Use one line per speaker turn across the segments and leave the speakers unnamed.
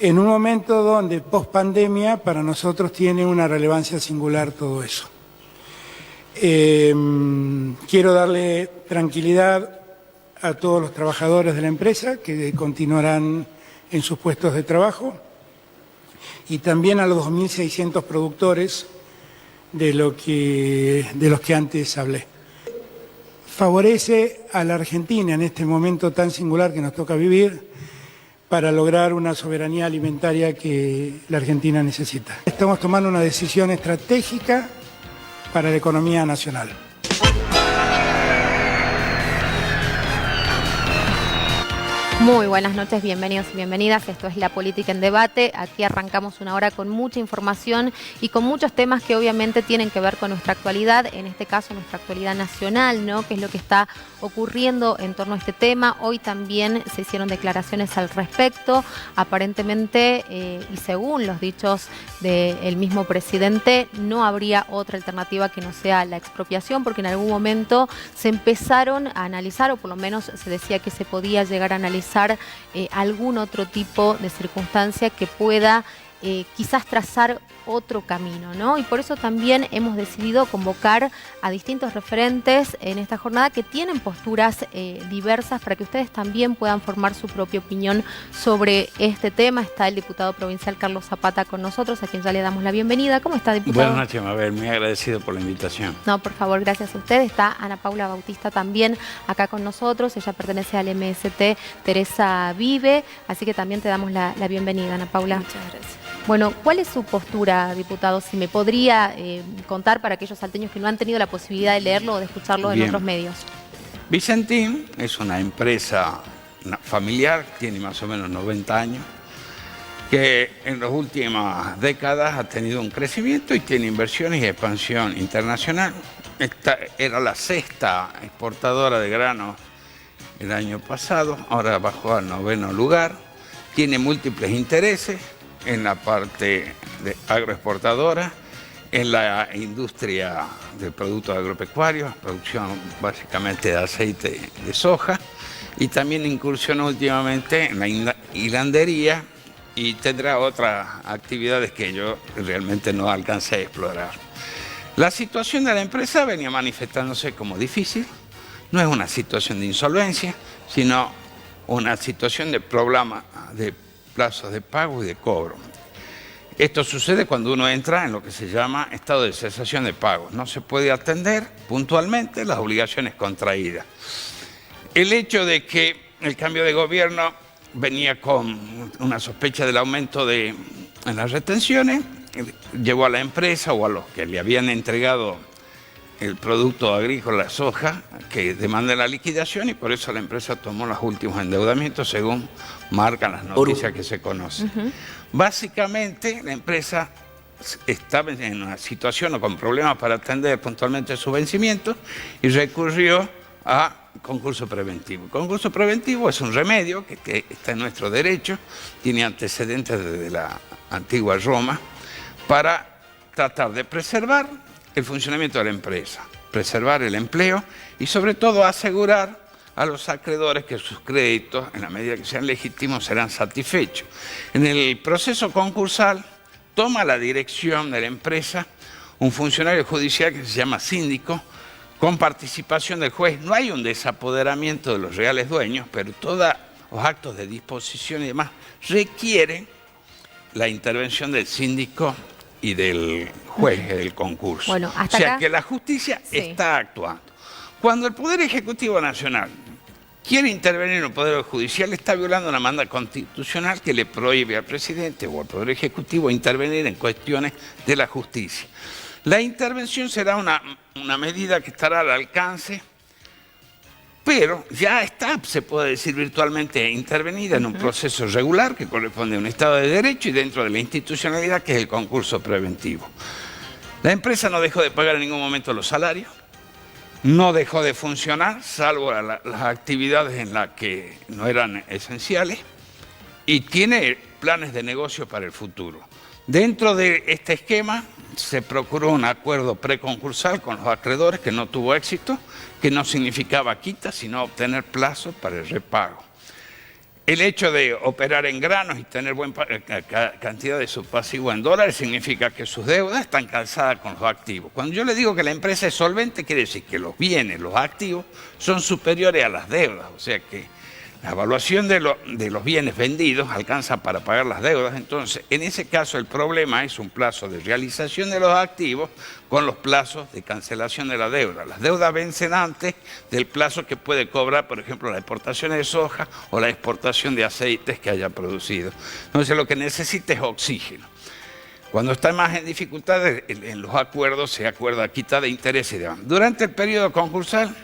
en un momento donde post pandemia para nosotros tiene una relevancia singular todo eso. Quiero darle tranquilidad a todos los trabajadores de la empresa que continuarán en sus puestos de trabajo y también a los 2.600 productores de los que antes hablé. Favorece a la Argentina en este momento tan singular que nos toca vivir para lograr una soberanía alimentaria que la Argentina necesita. Estamos tomando una decisión estratégica para la economía nacional.
Muy buenas noches, bienvenidos y bienvenidas. Esto es La Política en Debate. Aquí arrancamos una hora con mucha información y con muchos temas que obviamente tienen que ver con nuestra actualidad, en este caso nuestra actualidad nacional, ¿no? ¿Qué es lo que está ocurriendo en torno a este tema? Hoy también se hicieron declaraciones al respecto. Aparentemente, y según los dichos del mismo presidente, no habría otra alternativa que no sea la expropiación, porque en algún momento se empezaron a analizar, o por lo menos se decía que se podía llegar a analizar algún otro tipo de circunstancia que pueda quizás trazar otro camino, ¿no? Y por eso también hemos decidido convocar a distintos referentes en esta jornada que tienen posturas diversas para que ustedes también puedan formar su propia opinión sobre este tema. Está el diputado provincial Carlos Zapata con nosotros, a quien ya le damos la bienvenida. ¿Cómo está, diputado?
Buenas noches, Mabel. Muy agradecido por la invitación.
No, por favor, gracias a usted. Está Ana Paula Bautista también acá con nosotros. Ella pertenece al MST Teresa Vive, así que también te damos la bienvenida, Ana Paula.
Muchas gracias.
Bueno, ¿cuál es su postura, diputado? Si me podría contar para aquellos salteños que no han tenido la posibilidad de leerlo o de escucharlo en otros medios.
Vicentín es una empresa familiar, tiene más o menos 90 años, que en las últimas décadas ha tenido un crecimiento y tiene inversiones y expansión internacional. Esta era la sexta exportadora de granos el año pasado, ahora bajó al 9º lugar, tiene múltiples intereses en la parte de agroexportadora, en la industria de productos agropecuarios, producción básicamente de aceite de soja, y también incursionó últimamente en la hilandería y tendrá otras actividades que yo realmente no alcancé a explorar. La situación de la empresa venía manifestándose como difícil, no es una situación de insolvencia, sino una situación de problema de plazos de pago y de cobro. Esto sucede cuando uno entra en lo que se llama estado de cesación de pagos. No se puede atender puntualmente las obligaciones contraídas. El hecho de que el cambio de gobierno venía con una sospecha del aumento en las retenciones, llevó a la empresa o a los que le habían entregado el producto agrícola, la soja, que demanda la liquidación, y por eso la empresa tomó los últimos endeudamientos según marcan las noticias que se conocen. Básicamente, la empresa estaba en una situación o con problemas para atender puntualmente sus vencimientos y recurrió a concurso preventivo. El concurso preventivo es un remedio que está en nuestro derecho, tiene antecedentes desde la antigua Roma, para tratar de preservar el funcionamiento de la empresa, preservar el empleo y sobre todo asegurar a los acreedores que sus créditos, en la medida que sean legítimos, serán satisfechos. En el proceso concursal toma la dirección de la empresa un funcionario judicial que se llama síndico, con participación del juez. No hay un desapoderamiento de los reales dueños, pero todos los actos de disposición y demás requieren la intervención del síndico y del juez del concurso.
Bueno, hasta
o sea
acá,
que la justicia
sí
está actuando. Cuando el Poder Ejecutivo Nacional quiere intervenir en el Poder Judicial, está violando una manda constitucional que le prohíbe al presidente o al Poder Ejecutivo intervenir en cuestiones de la justicia. La intervención será una medida que estará al alcance, pero ya está, se puede decir virtualmente, intervenida en un proceso regular que corresponde a un Estado de Derecho y dentro de la institucionalidad que es el concurso preventivo. La empresa no dejó de pagar en ningún momento los salarios, no dejó de funcionar, salvo las actividades en las que no eran esenciales, y tiene planes de negocio para el futuro. Dentro de este esquema se procuró un acuerdo preconcursal con los acreedores que no tuvo éxito, que no significaba quita, sino obtener plazos para el repago. el hecho de operar en granos y tener buena cantidad de su pasivo en dólares significa que sus deudas están calzadas con los activos. Cuando yo le digo que la empresa es solvente, quiere decir que los bienes, los activos, son superiores a las deudas. O sea que la evaluación de los bienes vendidos alcanza para pagar las deudas. Entonces, en ese caso, el problema es un plazo de realización de los activos con los plazos de cancelación de la deuda. Las deudas vencen antes del plazo que puede cobrar, por ejemplo, la exportación de soja o la exportación de aceites que haya producido. Entonces, lo que necesita es oxígeno. Cuando está más en dificultades, en los acuerdos se acuerda quita de interés y demás. Durante el periodo concursal,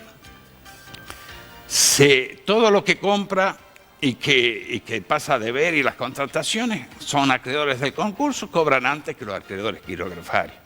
todo lo que compra y que pasa a deber y las contrataciones son acreedores del concurso, cobran antes que los acreedores quirografarios.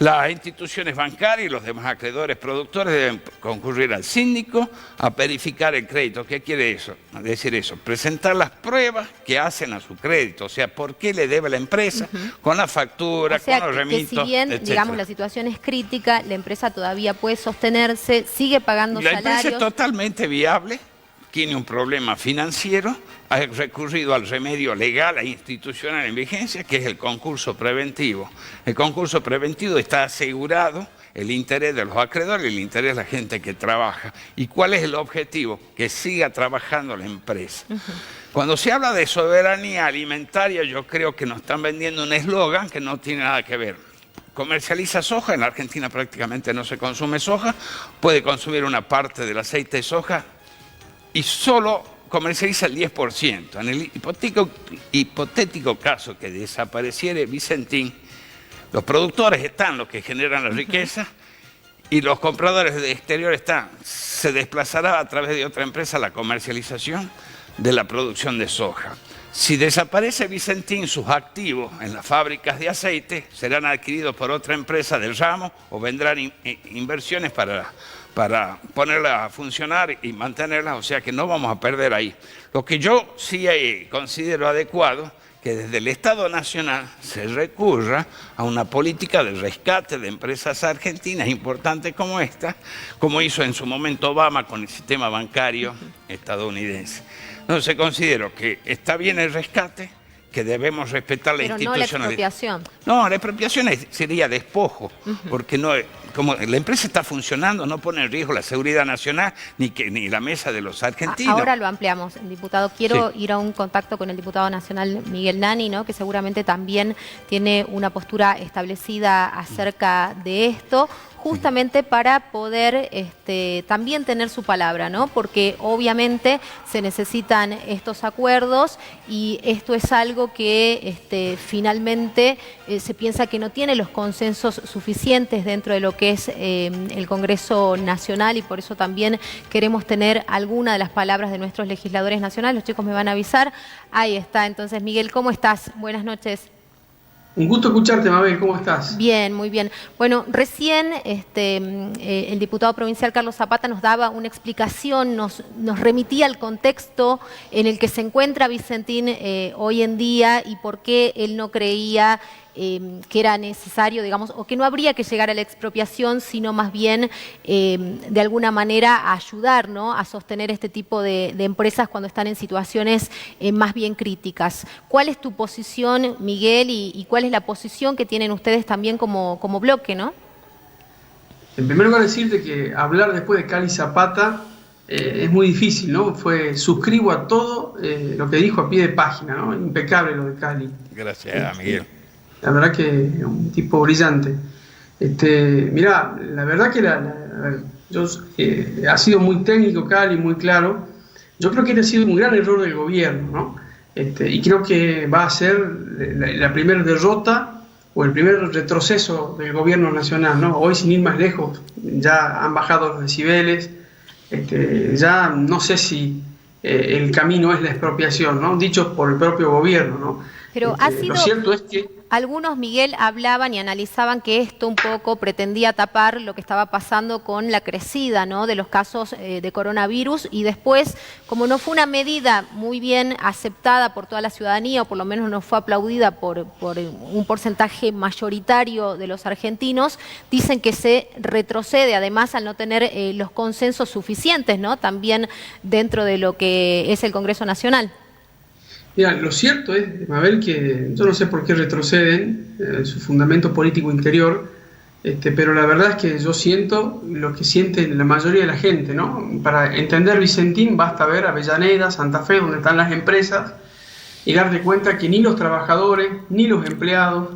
Las instituciones bancarias y los demás acreedores productores deben concurrir al síndico a verificar el crédito. ¿Qué quiere decir eso? Presentar las pruebas que hacen a su crédito, o sea, por qué le debe la empresa, con la factura, con los remitos,
que si bien,
etcétera.
digamos, la situación es crítica, la empresa todavía puede sostenerse, sigue pagando
La
salarios.
empresa es totalmente viable, tiene un problema financiero, ha recurrido al remedio legal e institucional en vigencia, que es el concurso preventivo. El concurso preventivo está asegurado el interés de los acreedores, el interés de la gente que trabaja. ¿Y cuál es el objetivo? Que siga trabajando la empresa. Cuando se habla de soberanía alimentaria, yo creo que nos están vendiendo un eslogan que no tiene nada que ver. Comercializa soja, en la Argentina prácticamente no se consume soja, puede consumir una parte del aceite de soja y solo comercializa el 10%. En el hipotético caso que desapareciera Vicentín, los productores están los que generan la riqueza y los compradores de exterior están. Se desplazará a través de otra empresa la comercialización de la producción de soja. Si desaparece Vicentín, sus activos en las fábricas de aceite serán adquiridos por otra empresa del ramo o vendrán inversiones para ponerla a funcionar y mantenerla, o sea que no vamos a perder ahí. Lo que yo sí considero adecuado, que desde el Estado Nacional se recurra a una política de rescate de empresas argentinas importantes como esta, como hizo en su momento Obama con el sistema bancario estadounidense. Entonces considero que está bien el rescate, que debemos respetar la institucionalidad.
Pero no la expropiación.
No, la expropiación sería despojo, porque no, como la empresa está funcionando, no pone en riesgo la seguridad nacional ni la mesa de los argentinos.
Ahora lo ampliamos, diputado. Quiero ir a un contacto con el diputado nacional Miguel Nani, ¿no? Que seguramente también tiene una postura establecida acerca de esto, justamente para poder también tener su palabra, ¿no? Porque obviamente se necesitan estos acuerdos y esto es algo que finalmente se piensa que no tiene los consensos suficientes dentro de lo que es el Congreso Nacional y por eso también queremos tener alguna de las palabras de nuestros legisladores nacionales. Los chicos me van a avisar. Ahí está. Entonces, Miguel, ¿cómo estás? Buenas noches.
Un gusto escucharte, Mabel, ¿cómo estás?
Bien, muy bien. Bueno, recién el diputado provincial Carlos Zapata nos daba una explicación, nos remitía al contexto en el que se encuentra Vicentín hoy en día y por qué él no creía que era necesario, digamos, o que no habría que llegar a la expropiación, sino más bien, de alguna manera, a ayudar, ¿no?, a sostener este tipo de empresas cuando están en situaciones más bien críticas. ¿Cuál es tu posición, Miguel, y cuál es la posición que tienen ustedes también como bloque, no?
En primer lugar, decirte que hablar después de Cali Zapata es muy difícil, ¿no? Suscribo a todo lo que dijo a pie de página, ¿no? Impecable lo de Cali.
Gracias, Miguel.
La verdad que es un tipo brillante. Mirá, la verdad que ha sido muy técnico Cali, muy claro. Yo creo que ha sido un gran error del gobierno, ¿no? Y creo que va a ser la primera derrota o el primer retroceso del gobierno nacional, ¿no? Hoy, sin ir más lejos, ya han bajado los decibeles, ya no sé si el camino es la expropiación, ¿no? Dicho por el propio gobierno, ¿no?
Pero ha sido...
Lo cierto es que
algunos, Miguel, hablaban y analizaban que esto un poco pretendía tapar lo que estaba pasando con la crecida, ¿no?, de los casos de coronavirus y después, como no fue una medida muy bien aceptada por toda la ciudadanía, o por lo menos no fue aplaudida por un porcentaje mayoritario de los argentinos, dicen que se retrocede, además al no tener los consensos suficientes, ¿no?, también dentro de lo que es el Congreso Nacional.
Mira, lo cierto es, Mabel, que yo no sé por qué retroceden en su fundamento político interior, pero la verdad es que yo siento lo que siente la mayoría de la gente, ¿no? Para entender Vicentín basta ver Avellaneda, Santa Fe, donde están las empresas, y darte cuenta que ni los trabajadores, ni los empleados,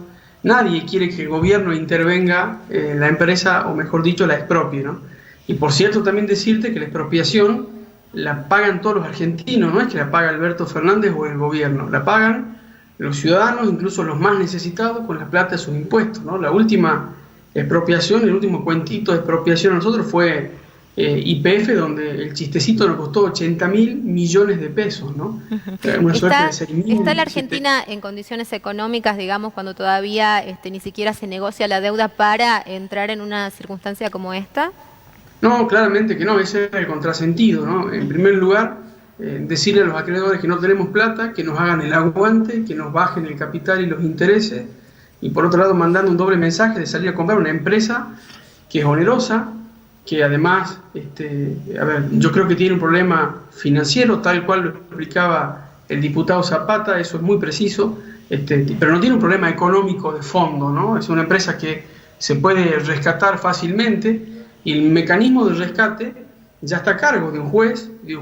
nadie quiere que el gobierno intervenga en la empresa, o mejor dicho, la expropie, ¿no? Y por cierto, también decirte que la expropiación la pagan todos los argentinos, no es que la paga Alberto Fernández o el gobierno, la pagan los ciudadanos, incluso los más necesitados, con la plata de sus impuestos, ¿no? La última expropiación, el último cuentito de expropiación a nosotros fue YPF, donde el chistecito nos costó 80.000 millones de pesos, ¿no? Una suerte de 6.000.
¿Está la Argentina en condiciones económicas, digamos, cuando todavía ni siquiera se negocia la deuda para entrar en una circunstancia como esta?
No, claramente que no, ese es el contrasentido, ¿no? En primer lugar, decirle a los acreedores que no tenemos plata, que nos hagan el aguante, que nos bajen el capital y los intereses, y por otro lado mandando un doble mensaje de salir a comprar una empresa que es onerosa, que además, yo creo que tiene un problema financiero, tal cual lo explicaba el diputado Zapata, eso es muy preciso, pero no tiene un problema económico de fondo, ¿no? Es una empresa que se puede rescatar fácilmente, y el mecanismo de rescate ya está a cargo de un juez de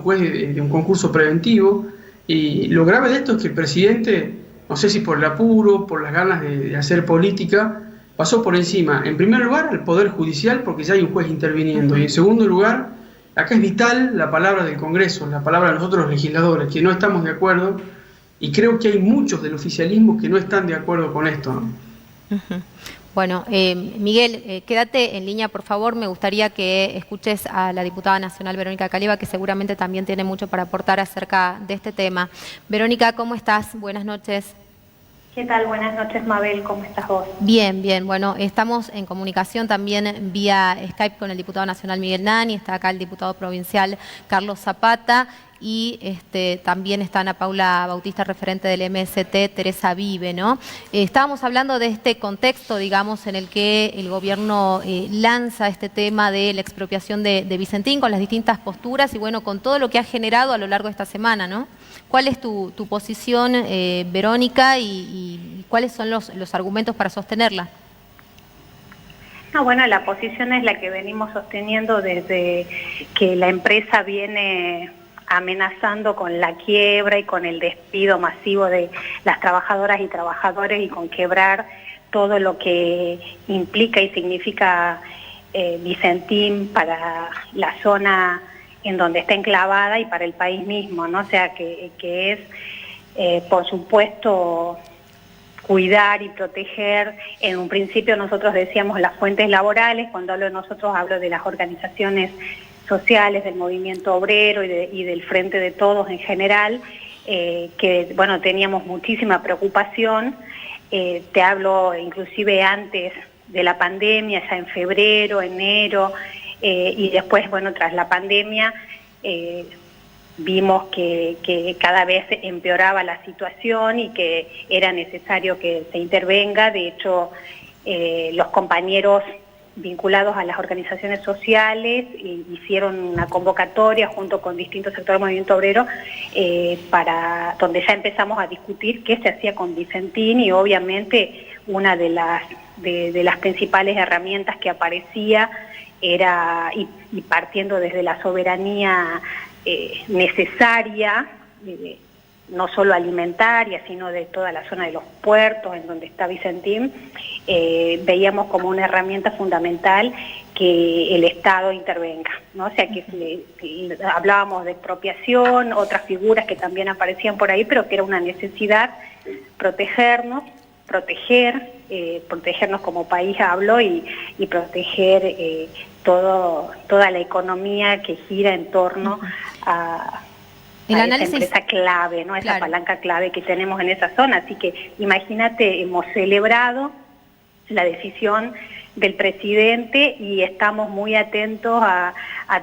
un concurso preventivo, y lo grave de esto es que el presidente, no sé si por el apuro, por las ganas de hacer política, pasó por encima, en primer lugar, al Poder Judicial, porque ya hay un juez interviniendo, y en segundo lugar, acá es vital la palabra del Congreso, la palabra de nosotros los legisladores, que no estamos de acuerdo, y creo que hay muchos del oficialismo que no están de acuerdo con esto, ¿no?
Bueno, Miguel, quédate en línea, por favor. Me gustaría que escuches a la diputada nacional Verónica Caliba, que seguramente también tiene mucho para aportar acerca de este tema. Verónica, ¿cómo estás? Buenas noches.
¿Qué tal? Buenas noches, Mabel. ¿Cómo estás vos?
Bien, bien. Bueno, estamos en comunicación también vía Skype con el diputado nacional Miguel Nani, está acá el diputado provincial Carlos Zapata y también está Ana Paula Bautista, referente del MST, Teresa Vive, ¿no? Estábamos hablando de este contexto, digamos, en el que el gobierno lanza este tema de la expropiación de Vicentín con las distintas posturas y, bueno, con todo lo que ha generado a lo largo de esta semana, ¿no? ¿Cuál es tu posición, Verónica, y cuáles son los argumentos para sostenerla?
No, bueno, la posición es la que venimos sosteniendo desde que la empresa viene amenazando con la quiebra y con el despido masivo de las trabajadoras y trabajadores y con quebrar todo lo que implica y significa Vicentín para la zona en donde está enclavada y para el país mismo, ¿no? O sea, que es, por supuesto, cuidar y proteger. En un principio nosotros decíamos las fuentes laborales, cuando hablo de nosotros hablo de las organizaciones sociales, del movimiento obrero y del Frente de Todos en general, que, bueno, teníamos muchísima preocupación. Te hablo inclusive antes de la pandemia, ya en febrero, enero, y después, bueno, tras la pandemia vimos que cada vez empeoraba la situación y que era necesario que se intervenga. De hecho, los compañeros vinculados a las organizaciones sociales hicieron una convocatoria junto con distintos sectores del movimiento obrero donde ya empezamos a discutir qué se hacía con Vicentín, y obviamente una de las principales herramientas que aparecía era, y partiendo desde la soberanía necesaria, no solo alimentaria, sino de toda la zona de los puertos en donde está Vicentín, veíamos como una herramienta fundamental que el Estado intervenga, ¿no? O sea, que hablábamos de expropiación, otras figuras que también aparecían por ahí, pero que era una necesidad protegernos como país, hablo, y proteger toda la economía que gira en torno a esa empresa clave, ¿no? Esa palanca clave que tenemos en esa zona. Así que imagínate, hemos celebrado la decisión del presidente y estamos muy atentos a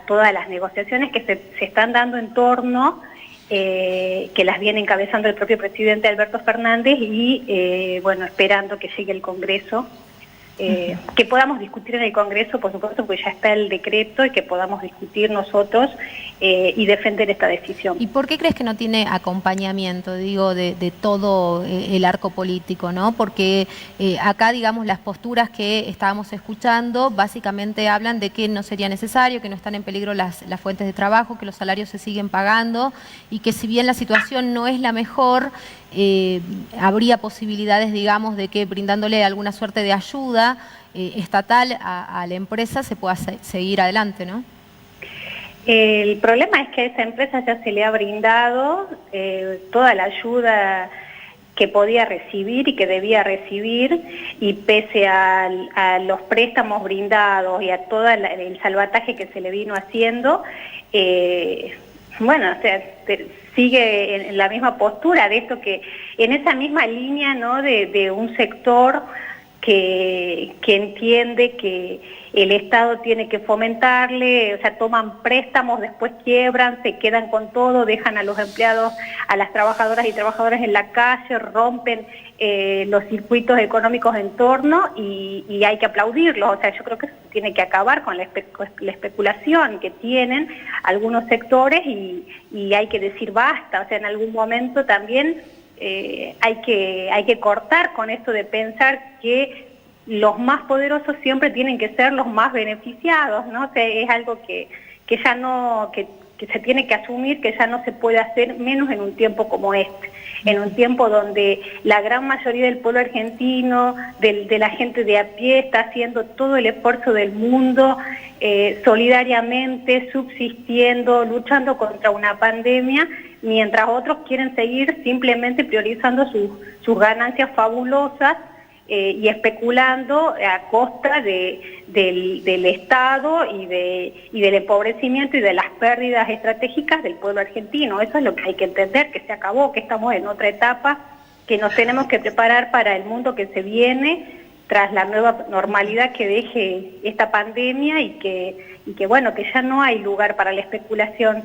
todas las negociaciones que se están dando en torno, que las viene encabezando el propio presidente Alberto Fernández y, bueno, esperando que llegue el Congreso que podamos discutir en el Congreso, por supuesto, porque ya está el decreto, y que podamos discutir nosotros y defender esta decisión.
¿Y por qué crees que no tiene acompañamiento, digo, de todo el arco político, ¿no? Porque acá, digamos, las posturas que estábamos escuchando básicamente hablan de que no sería necesario, que no están en peligro las fuentes de trabajo, que los salarios se siguen pagando y que si bien la situación no es la mejor, habría posibilidades, digamos, de que brindándole alguna suerte de ayuda estatal a la empresa se pueda seguir adelante, ¿no?
El problema es que a esa empresa ya se le ha brindado toda la ayuda que podía recibir y que debía recibir, y pese a los préstamos brindados y a todo el salvataje que se le vino haciendo, bueno, o sea, sigue en la misma postura de esto, que en esa misma línea, ¿no?, de un sector que entiende que el Estado tiene que fomentarle, o sea, toman préstamos, después quiebran, se quedan con todo, dejan a los empleados, a las trabajadoras y trabajadores en la calle, rompen los circuitos económicos en torno, y hay que aplaudirlos. O sea, yo creo que eso tiene que acabar con la especulación que tienen algunos sectores, y hay que decir basta. O sea, en algún momento también hay que cortar con esto de pensar que los más poderosos siempre tienen que ser los más beneficiados, ¿no? O sea, es algo que ya no, que se tiene que asumir, que ya no se puede hacer, menos en un tiempo como este, en un tiempo donde la gran mayoría del pueblo argentino, de la gente de a pie, está haciendo todo el esfuerzo del mundo, solidariamente, subsistiendo, luchando contra una pandemia, mientras otros quieren seguir simplemente priorizando sus ganancias fabulosas y especulando a costa del Estado y del empobrecimiento y de las pérdidas estratégicas del pueblo argentino. Eso es lo que hay que entender, que se acabó, que estamos en otra etapa, que nos tenemos que preparar para el mundo que se viene tras la nueva normalidad que deje esta pandemia, y que bueno, que ya no hay lugar para la especulación.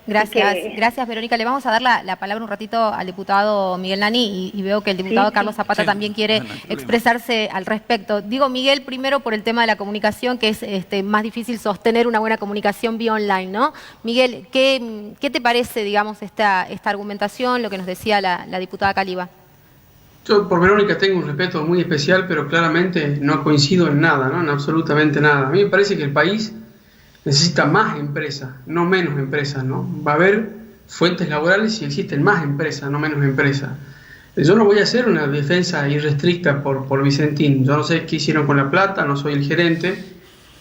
Gracias Verónica. Le vamos a dar la palabra un ratito al diputado Miguel Nani, y veo que el diputado Carlos Zapata también quiere expresarse al respecto. Digo, Miguel, primero por el tema de la comunicación, que es más difícil sostener una buena comunicación vía online, ¿no? Miguel, ¿qué te parece, digamos, esta argumentación, lo que nos decía la diputada Caliba?
Yo por Verónica tengo un respeto muy especial, pero claramente no coincido en nada, ¿no? En absolutamente nada. A mí me parece que el país necesita más empresas, no menos empresas, ¿no? Va a haber fuentes laborales si existen más empresas, no menos empresas. Yo no voy a hacer una defensa irrestricta por Vicentín. Yo no sé qué hicieron con la plata, no soy el gerente.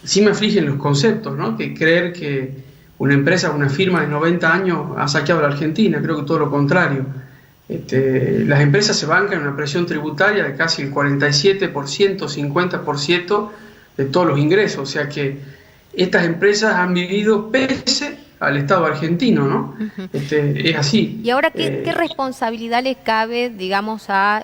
Sí me afligen los conceptos, ¿no? Que creer que una empresa, una firma de 90 años ha saqueado a la Argentina. Creo que todo lo contrario. Las empresas se bancan en una presión tributaria de casi el 47%, 50% de todos los ingresos. O sea que estas empresas han vivido pese al Estado argentino, ¿no? Es así.
Y ahora, ¿qué responsabilidad le cabe, digamos, a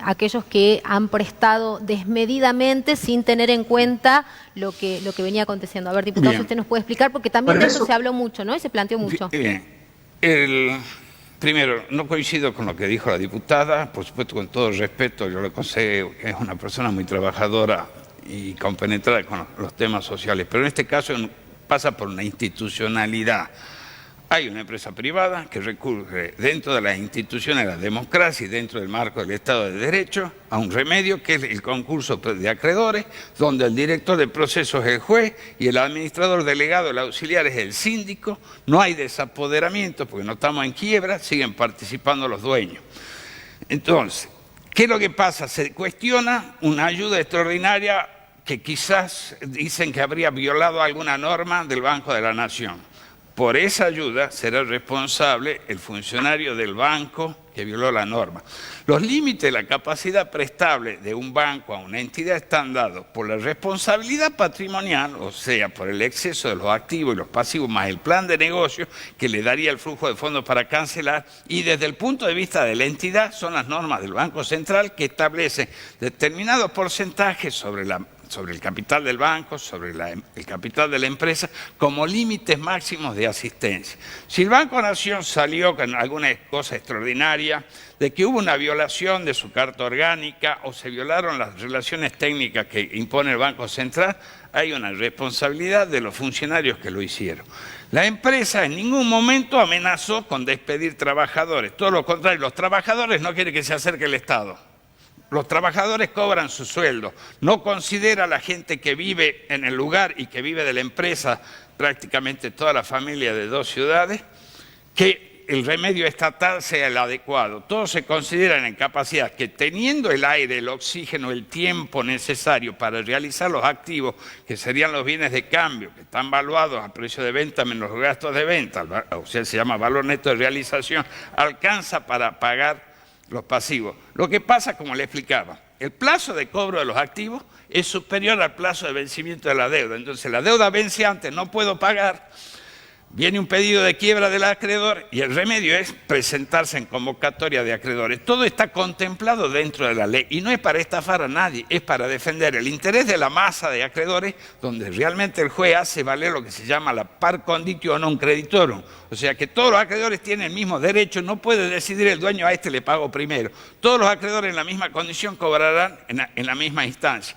aquellos que han prestado desmedidamente sin tener en cuenta lo que venía aconteciendo? A ver, diputado, si usted nos puede explicar, porque también de eso se habló mucho, ¿no? Y se planteó mucho.
Bien. Primero, no coincido con lo que dijo la diputada, por supuesto, con todo el respeto, yo le considero que es una persona muy trabajadora y compenetrada con los temas sociales, pero en este caso pasa por una institucionalidad. Hay una empresa privada que recurre dentro de las instituciones de la democracia y dentro del marco del Estado de Derecho a un remedio que es el concurso de acreedores, donde el director de procesos es el juez y el administrador delegado, el auxiliar, es el síndico. No hay desapoderamiento porque no estamos en quiebra, siguen participando los dueños. Entonces, ¿qué es lo que pasa? Se cuestiona una ayuda extraordinaria que quizás dicen que habría violado alguna norma del Banco de la Nación. Por esa ayuda será responsable el funcionario del banco que violó la norma. Los límites de la capacidad prestable de un banco a una entidad están dados por la responsabilidad patrimonial, o sea, por el exceso de los activos y los pasivos, más el plan de negocio que le daría el flujo de fondos para cancelar, y desde el punto de vista de la entidad son las normas del Banco Central que establecen determinados porcentajes sobre la sobre el capital del banco, sobre el capital de la empresa, como límites máximos de asistencia. Si el Banco Nación salió con alguna cosa extraordinaria de que hubo una violación de su carta orgánica o se violaron las relaciones técnicas que impone el Banco Central, hay una responsabilidad de los funcionarios que lo hicieron. La empresa en ningún momento amenazó con despedir trabajadores, todo lo contrario, los trabajadores no quieren que se acerque el Estado. Los trabajadores cobran su sueldo, no considera a la gente que vive en el lugar y que vive de la empresa, prácticamente toda la familia de 2 ciudades, que el remedio estatal sea el adecuado. Todos se consideran en capacidad que teniendo el aire, el oxígeno, el tiempo necesario para realizar los activos, que serían los bienes de cambio, que están valuados a precio de venta menos los gastos de venta, o sea, se llama valor neto de realización, alcanza para pagar los pasivos. Lo que pasa, como le explicaba, el plazo de cobro de los activos es superior al plazo de vencimiento de la deuda. Entonces, la deuda vence antes, no puedo pagar, viene un pedido de quiebra del acreedor y el remedio es presentarse en convocatoria de acreedores. Todo está contemplado dentro de la ley y no es para estafar a nadie, es para defender el interés de la masa de acreedores, donde realmente el juez hace valer lo que se llama la par conditio non creditorum. O sea que todos los acreedores tienen el mismo derecho, no puede decidir el dueño a este le pago primero. Todos los acreedores en la misma condición cobrarán en la misma instancia.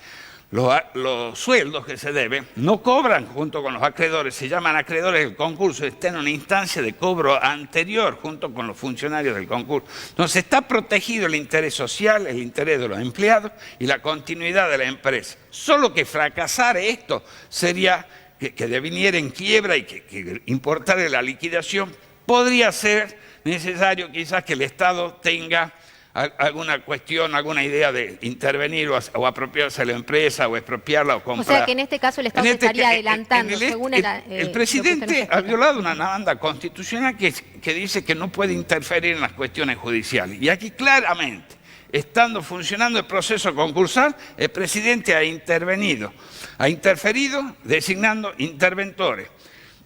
Los sueldos que se deben no cobran junto con los acreedores, se llaman acreedores del concurso, están en una instancia de cobro anterior junto con los funcionarios del concurso. Entonces está protegido el interés social, el interés de los empleados y la continuidad de la empresa. Solo que fracasar esto sería que deviniera en quiebra y que importara la liquidación. Podría ser necesario quizás que el Estado tenga alguna cuestión, alguna idea de intervenir o apropiarse de la empresa o expropiarla o comprar.
O sea que en este caso el Estado se estaría adelantando. Según
el presidente ha violado una demanda constitucional que dice que no puede interferir en las cuestiones judiciales. Y aquí claramente, estando funcionando el proceso concursal, el presidente ha intervenido, ha interferido designando interventores.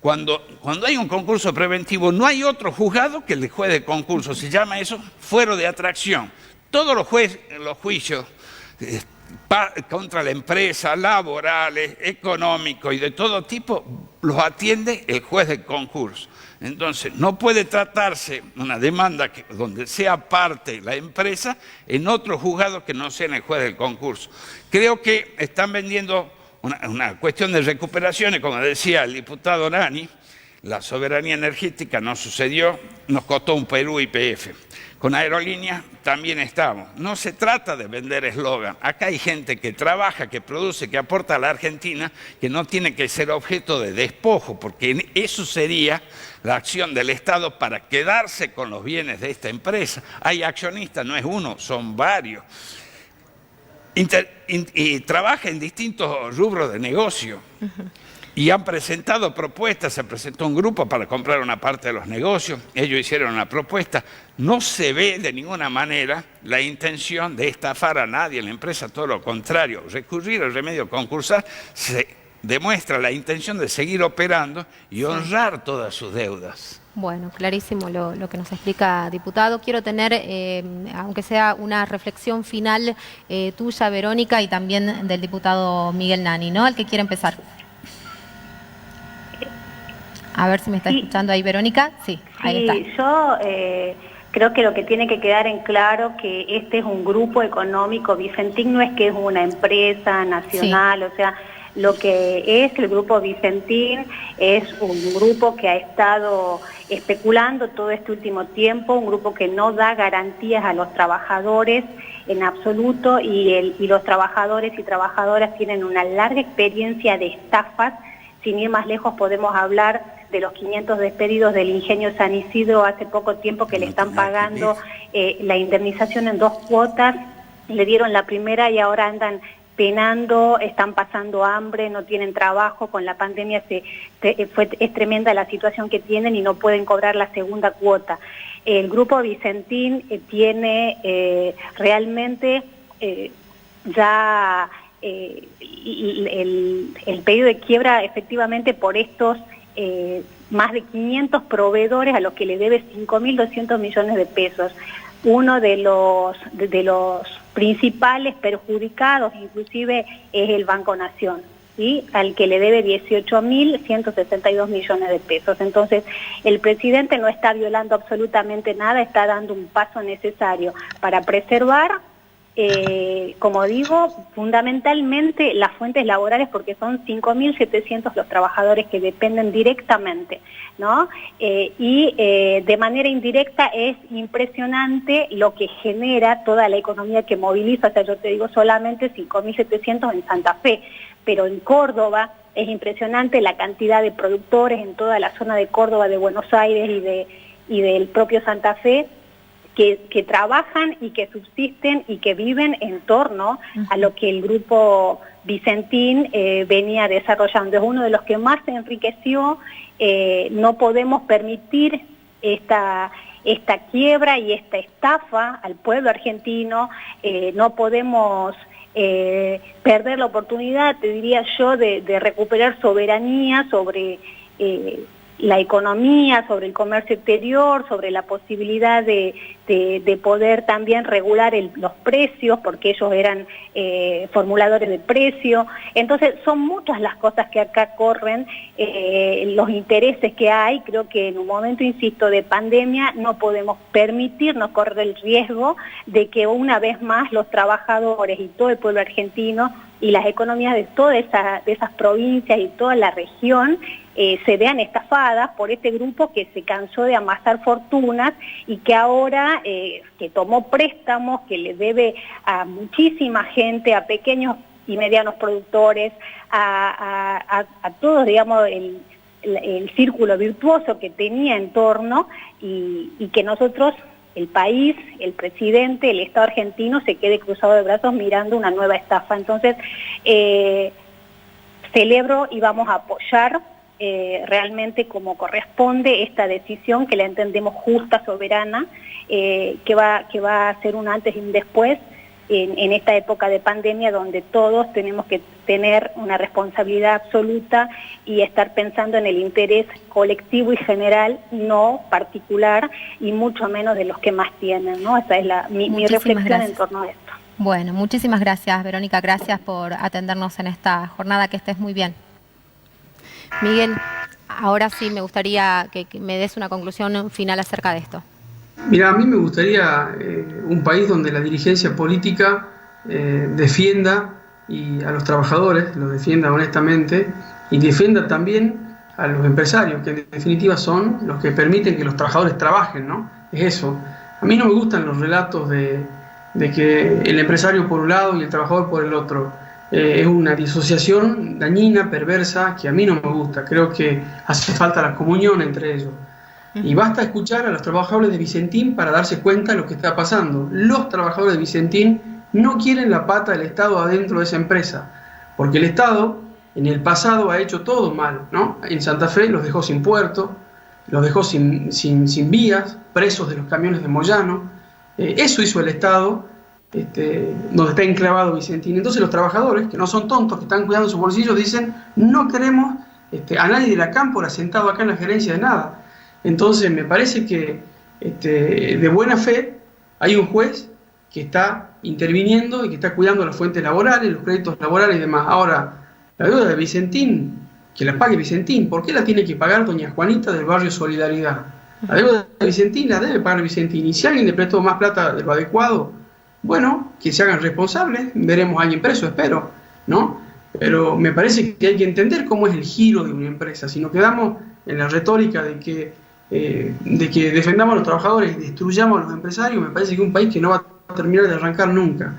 Cuando hay un concurso preventivo, no hay otro juzgado que el juez de concurso, se llama eso fuero de atracción. Todos los juicios contra la empresa, laborales, económicos y de todo tipo, los atiende el juez de concurso. Entonces, no puede tratarse una demanda donde sea parte la empresa en otro juzgado que no sea en el juez del concurso. Creo que están vendiendo una cuestión de recuperaciones, como decía el diputado Nani, la soberanía energética no sucedió, nos costó un Perú YPF. Con aerolíneas también estamos. No se trata de vender eslogan. Acá hay gente que trabaja, que produce, que aporta a la Argentina, que no tiene que ser objeto de despojo, porque eso sería la acción del Estado para quedarse con los bienes de esta empresa. Hay accionistas, no es uno, son varios. Y trabaja en distintos rubros de negocio. Y han presentado propuestas, se presentó un grupo para comprar una parte de los negocios, ellos hicieron una propuesta. No se ve de ninguna manera la intención de estafar a nadie en la empresa, todo lo contrario. Recurrir al remedio concursal se demuestra la intención de seguir operando y honrar todas sus deudas.
Bueno, clarísimo lo que nos explica, diputado. Quiero tener, aunque sea una reflexión final tuya, Verónica, y también del diputado Miguel Nani, ¿no? El que quiere empezar. A ver si me está escuchando ahí, Verónica. Sí, ahí está.
Yo creo que lo que tiene que quedar en claro que este es un grupo económico. Vicentín no es que es una empresa nacional, o sea, lo que es el Grupo Vicentín es un grupo que ha estado especulando todo este último tiempo, un grupo que no da garantías a los trabajadores en absoluto y los trabajadores y trabajadoras tienen una larga experiencia de estafas. Sin ir más lejos podemos hablar de los 500 despedidos del Ingenio San Isidro hace poco tiempo que le están pagando la indemnización en 2 cuotas, le dieron la primera y ahora andan penando, están pasando hambre, no tienen trabajo, con la pandemia es tremenda la situación que tienen y no pueden cobrar la segunda cuota. El Grupo Vicentín tiene realmente ya el pedido de quiebra efectivamente por estos más de 500 proveedores a los que le debe 5.200 millones de pesos. Uno de los principales perjudicados inclusive es el Banco Nación, ¿sí? Al que le debe 18.162 millones de pesos. Entonces, el presidente no está violando absolutamente nada, está dando un paso necesario para preservar, como digo, fundamentalmente las fuentes laborales, porque son 5.700 los trabajadores que dependen directamente, ¿no? De manera indirecta es impresionante lo que genera toda la economía que moviliza. O sea, yo te digo solamente 5.700 en Santa Fe, pero en Córdoba es impresionante la cantidad de productores en toda la zona de Córdoba, de Buenos Aires y del propio Santa Fe, que trabajan y que subsisten y que viven en torno a lo que el grupo Vicentín venía desarrollando. Es uno de los que más se enriqueció. No podemos permitir esta quiebra y esta estafa al pueblo argentino. No podemos perder la oportunidad, te diría yo, de recuperar soberanía sobre la economía, sobre el comercio exterior, sobre la posibilidad de poder también regular los precios, porque ellos eran formuladores de precio. Entonces son muchas las cosas que acá corren, los intereses que hay. Creo que en un momento, insisto, de pandemia no podemos permitirnos correr el riesgo de que una vez más los trabajadores y todo el pueblo argentino y las economías de todas esas provincias y toda la región se vean estafadas por este grupo que se cansó de amasar fortunas y que ahora que tomó préstamos, que le debe a muchísima gente, a pequeños y medianos productores, a todos, digamos, el círculo virtuoso que tenía en torno, y que nosotros, el país, el presidente, el Estado argentino se quede cruzado de brazos mirando una nueva estafa. Entonces, celebro y vamos a apoyar realmente como corresponde esta decisión, que la entendemos justa, soberana, que va a ser un antes y un después en esta época de pandemia, donde todos tenemos que tener una responsabilidad absoluta y estar pensando en el interés colectivo y general, no particular, y mucho menos de los que más tienen, ¿no? Esa es mi reflexión en torno a esto.
Bueno, muchísimas gracias, Verónica, gracias por atendernos en esta jornada, que estés muy bien. Miguel, ahora sí me gustaría que me des una conclusión final acerca de esto.
Mira, a mí me gustaría un país donde la dirigencia política defienda a los trabajadores, los defienda honestamente, y defienda también a los empresarios, que en definitiva son los que permiten que los trabajadores trabajen, ¿no? Es eso. A mí no me gustan los relatos de que el empresario por un lado y el trabajador por el otro. Es una disociación dañina, perversa, que a mí no me gusta. Creo que hace falta la comunión entre ellos. Y basta escuchar a los trabajadores de Vicentín para darse cuenta de lo que está pasando. Los trabajadores de Vicentín no quieren la pata del Estado adentro de esa empresa, porque el Estado en el pasado ha hecho todo mal, ¿no? En Santa Fe los dejó sin puerto, los dejó sin vías, presos de los camiones de Moyano. Eso hizo el Estado, donde está enclavado Vicentín. Entonces los trabajadores, que no son tontos, que están cuidando sus bolsillos, dicen: no queremos a nadie de la cámpora sentado acá en la gerencia de nada. Entonces me parece que de buena fe hay un juez que está interviniendo y que está cuidando las fuentes laborales, los créditos laborales y demás. Ahora, la deuda de Vicentín, que la pague Vicentín. ¿Por qué la tiene que pagar doña Juanita del barrio Solidaridad? La deuda de Vicentín la debe pagar Vicentín. Y si alguien le prestó más plata de lo adecuado, bueno, que se hagan responsables, veremos a alguien preso, espero, ¿no? Pero me parece que hay que entender cómo es el giro de una empresa. Si nos quedamos en la retórica de que defendamos a los trabajadores y destruyamos a los empresarios, me parece que un país que no va a terminar de arrancar nunca.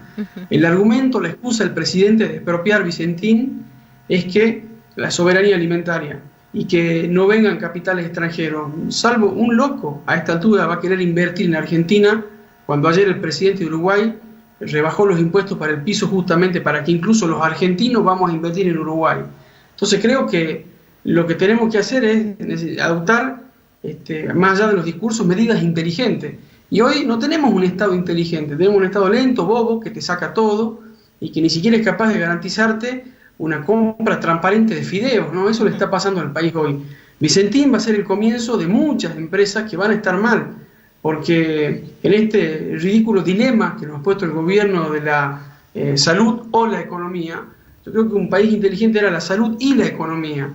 El argumento, la excusa del presidente de expropiar Vicentín es que la soberanía alimentaria y que no vengan capitales extranjeros. Salvo un loco a esta altura va a querer invertir en Argentina, cuando ayer el presidente de Uruguay rebajó los impuestos para el piso justamente para que incluso los argentinos vamos a invertir en Uruguay. Entonces creo que lo que tenemos que hacer es adoptar, más allá de los discursos, medidas inteligentes. Y hoy no tenemos un Estado inteligente, tenemos un Estado lento, bobo, que te saca todo y que ni siquiera es capaz de garantizarte una compra transparente de fideos, ¿no? Eso le está pasando al país hoy. Vicentín va a ser el comienzo de muchas empresas que van a estar mal. porque en este ridículo dilema que nos ha puesto el gobierno de la salud o la economía, yo creo que un país inteligente era la salud y la economía.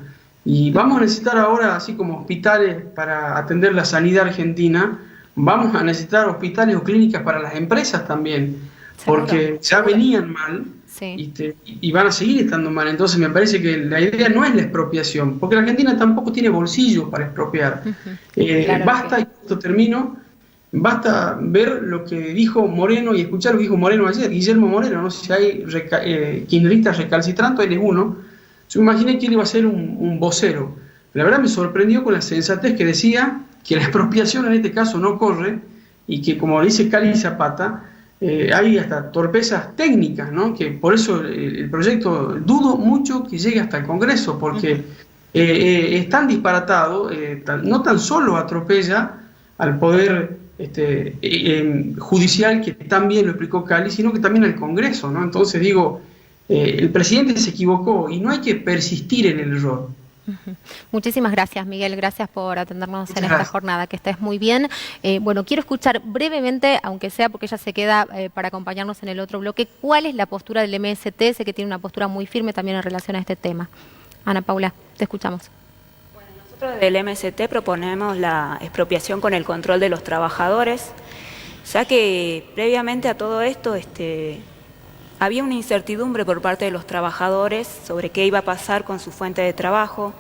Y vamos a necesitar ahora, así como hospitales para atender la sanidad argentina, vamos a necesitar hospitales o clínicas para las empresas también, porque ya venían mal. Sí. Y van a seguir estando mal. Entonces me parece que la idea no es la expropiación, porque la Argentina tampoco tiene bolsillos para expropiar. Claro, basta, y esto termino, basta ver lo que dijo Moreno y escuchar lo que dijo Moreno ayer, Guillermo Moreno. No sé si hay kirchneristas recalcitrantes, él es uno. Yo imaginé que él iba a ser un vocero. La verdad me sorprendió con la sensatez que decía que la expropiación en este caso no corre y que, como dice Cali Zapata, hay hasta torpezas técnicas, ¿no? Que por eso el proyecto dudo mucho que llegue hasta el Congreso, porque es tan disparatado, no tan solo atropella al poder judicial, que también lo explicó Cali, sino que también al Congreso, ¿no? Entonces digo, el presidente se equivocó y no hay que persistir en el error.
Muchísimas gracias, Miguel, gracias por atendernos en esta jornada, que estés muy bien. Bueno, quiero escuchar brevemente, aunque sea porque ella se queda para acompañarnos en el otro bloque, cuál es la postura del MST. Sé que tiene una postura muy firme también en relación a este tema. Ana Paula, te escuchamos.
Bueno, nosotros del MST proponemos la expropiación con el control de los trabajadores, ya que previamente a todo esto había una incertidumbre por parte de los trabajadores sobre qué iba a pasar con su fuente de trabajo,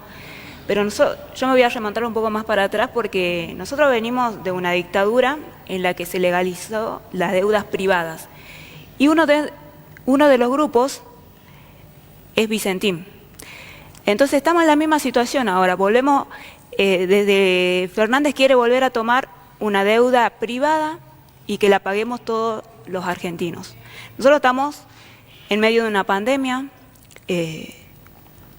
pero yo me voy a remontar un poco más para atrás porque nosotros venimos de una dictadura en la que se legalizó las deudas privadas y uno de los grupos es Vicentín. Entonces estamos en la misma situación ahora, volvemos, desde Fernández quiere volver a tomar una deuda privada y que la paguemos todos los argentinos. Nosotros estamos en medio de una pandemia,